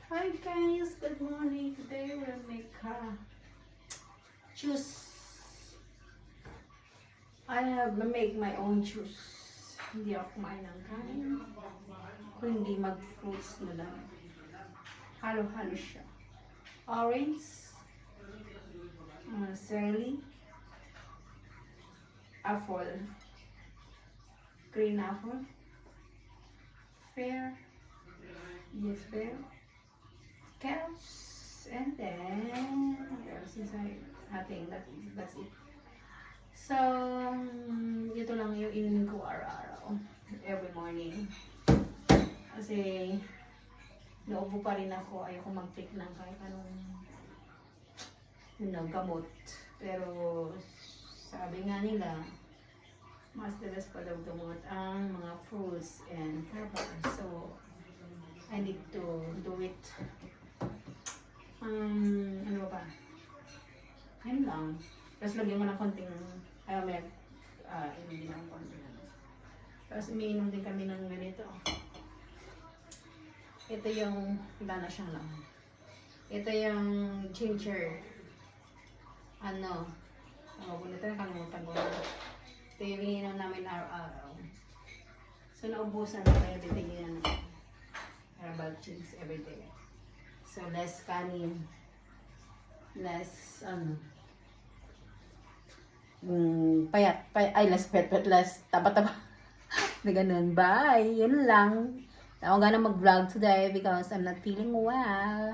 Hi guys, good morning. Today we'll make juice. I have make my own juice. Hindi ako kumain ng kanin. Kung hindi mag-fruits na lang. Halo-halo siya. Orange, celery, apple, green apple, pear, yes pear, carrots, and then what else inside? I think that's it. So, dito lang yung inin ko araw-araw. Every morning. Kasi, naubo pa rin ako. Ayoko mag-take ng kahit anong gamot. Pero, sabi nga nila, mas the best pa daw gamot ang mga fruits and herbals. So, I need to do it. Ano ba? Ayun lang. Tapos lagyan mo ng konting milk. Inumin ng konting ano. Tapos umiinom din kami ng ganito. Ito yung, wala na siyang lang. Ito yung ginger. Ano? Ito nakalimutan ko. Ito yung ininom namin araw-araw. So naubusan na tayo everything yan. Herbal cheese everyday. So less kanin. Less payat, less pet, less taba-taba. Na ganun. Bye! Yun lang. Ako gonna mag-vlog today because I'm not feeling well.